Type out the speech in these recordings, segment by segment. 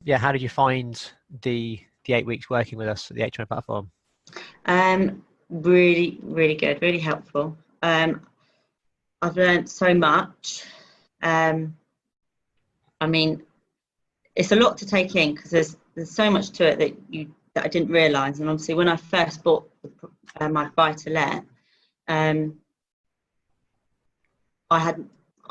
yeah, how did you find the 8 weeks working with us at the HMO platform? Really, really good, really helpful. I've learned so much. Um, I mean, it's a lot to take in because there's so much to it that I didn't realise. And obviously, when I first bought my buy to let, um, I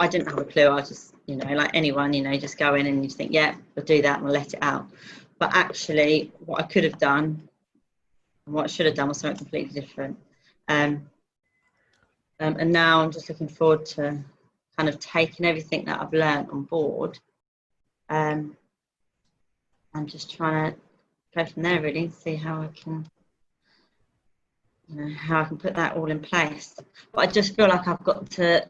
didn't have a clue. I was just, like anyone, just go in and you think, yeah, we'll do that and we'll let it out. But actually, what I could have done and what I should have done was something completely different. And now I'm just looking forward to kind of taking everything that I've learned on board. I'm just trying to go from there, really, see how I can, how I can put that all in place. But I just feel like I've got to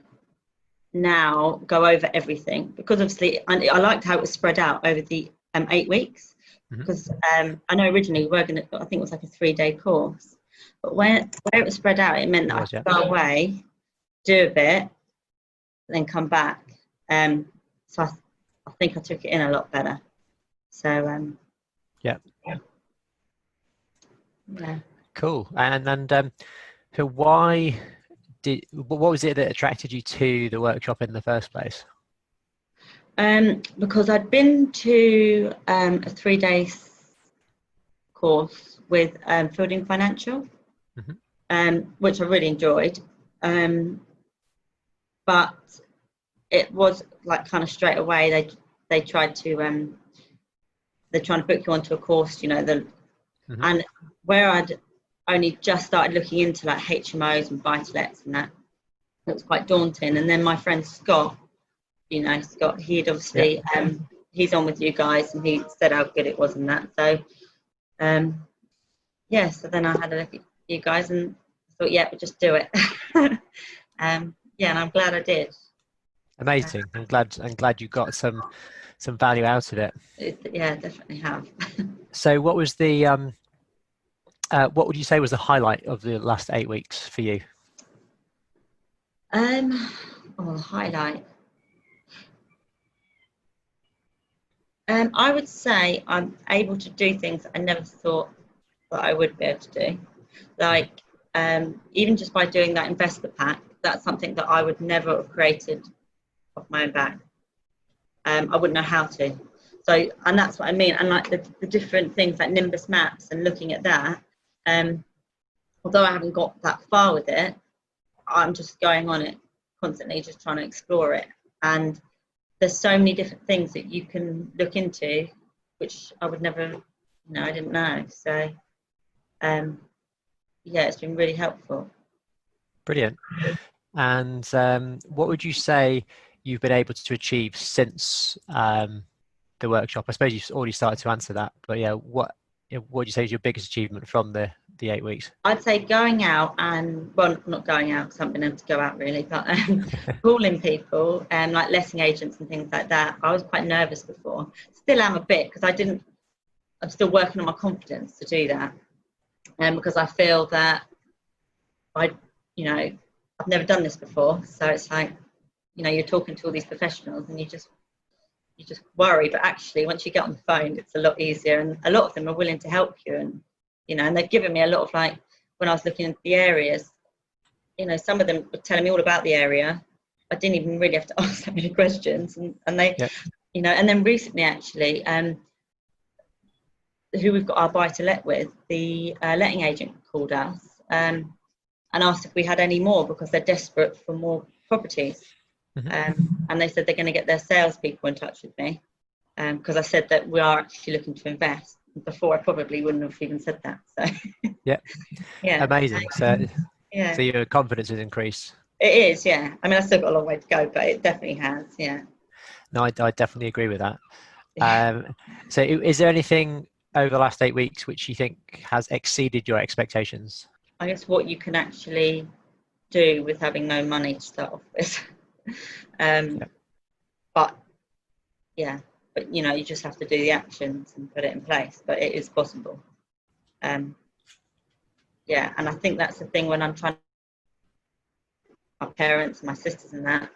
now go over everything, because obviously I liked how it was spread out over the 8 weeks, because I know originally we were going to, I think it was like a 3-day course, but where it was spread out, it meant that I could go away, do a bit, then come back. So I think I took it in a lot better. So Yeah. Cool. And so what was it that attracted you to the workshop in the first place? Because I'd been to a 3-day course with Fielding Financial, which I really enjoyed. But it was like kind of straight away they tried to they're trying to book you onto a course, and where I'd only just started looking into like HMOs and buy-to-lets and that, it was quite daunting. And then my friend Scott, Scott, he'd obviously he's on with you guys, and he said how good it was and that. So so then I had a look at you guys and thought, yeah, we'll just do it. And I'm glad I did. Amazing. I'm glad you got some value out of it. Yeah, definitely have. So what was the what would you say was the highlight of the last 8 weeks for you? The highlight. I would say I'm able to do things I never thought that I would be able to do. Like, even just by doing that investor pack, that's something that I would never have created off my own back. I wouldn't know how to. So, and that's what I mean. And like the different things like Nimbus maps and looking at that, although I haven't got that far with it, I'm just going on it constantly, just trying to explore it. And there's so many different things that you can look into, which I would never, I didn't know. So, it's been really helpful. Brilliant. And what would you say you've been able to achieve since the workshop? I suppose you've already started to answer that, but what would you say is your biggest achievement from the 8 weeks? I'd say going out and, well, not going out because I haven't been able to go out really, but calling people, like letting agents and things like that. I was quite nervous before. Still am a bit, because I'm still working on my confidence to do that. Because I feel that I've never done this before. So it's like, you're talking to all these professionals and you just worry. But actually, once you get on the phone, it's a lot easier. And a lot of them are willing to help you. And, and they've given me a lot of, like, when I was looking into the areas, some of them were telling me all about the area. I didn't even really have to ask that many questions. And they, and then recently, actually, who we've got our buy-to-let with, the letting agent called us and asked if we had any more, because they're desperate for more properties. And they said they're going to get their salespeople in touch with me, because I said that we are actually looking to invest. Before, I probably wouldn't have even said that. So amazing. So your confidence has increased. It is, yeah. I mean, I've still got a long way to go, but it definitely has. No, I definitely agree with that. So is there anything over the last 8 weeks which you think has exceeded your expectations? I guess what you can actually do with having no money to start off with. But you just have to do the actions and put it in place. But it is possible. And I think that's the thing when I'm trying to, my parents, my sisters and that,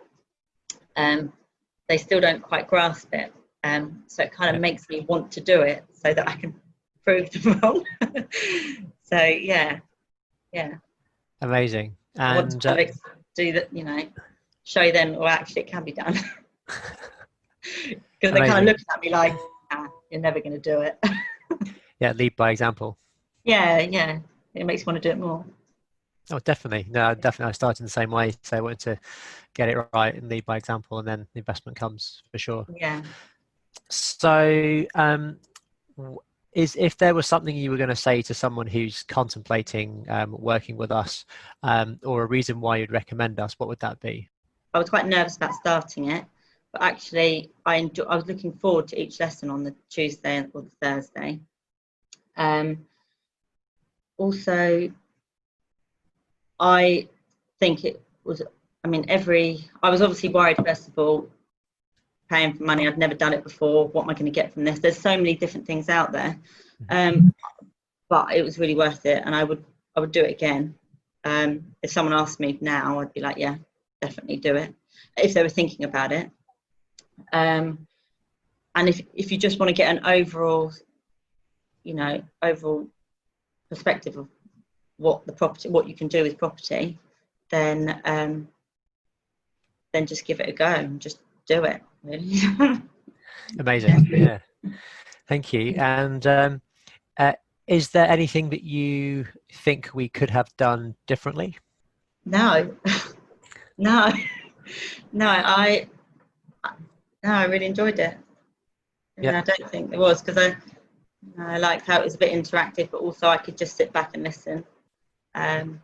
they still don't quite grasp it. So it kind of Yeah. makes me want to do it so that I can prove them wrong. So yeah. Amazing. I want to And kind of do that, show them, well, actually it can be done. Because they're kind of amazing. looking at me like, you're never going to do it. Yeah, lead by example. Yeah, it makes you want to do it more. Oh, definitely. No, definitely. I started in the same way. So I wanted to get it right and lead by example, and then the investment comes for sure. Yeah. So, if there was something you were going to say to someone who's contemplating working with us, or a reason why you'd recommend us, what would that be? I was quite nervous about starting it, but actually I was looking forward to each lesson on the Tuesday or the Thursday. Also, I think it was, I was obviously worried, first of all, paying for money. I'd never done it before. What am I going to get from this? There's so many different things out there. But it was really worth it, and I would do it again. If someone asked me now, I'd be like, yeah, definitely do it, if they were thinking about it. And if you just want to get an overall perspective of what you can do with property, then just give it a go and just do it, really. Amazing. Yeah. Thank you. And is there anything that you think we could have done differently? No, no, no. I really enjoyed it. Yeah. I don't think there was, because I liked how it was a bit interactive, but also I could just sit back and listen. And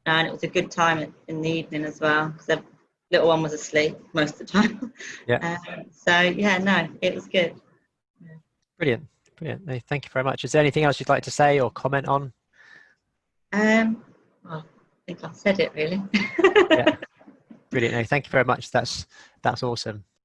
it was a good time in the evening as well, because the little one was asleep most of the time. Yeah. So yeah, no, it was good. Brilliant. Brilliant. No, thank you very much. Is there anything else you'd like to say or comment on? Well, I think I've said it really. Yeah. Brilliant. No, thank you very much. That's awesome.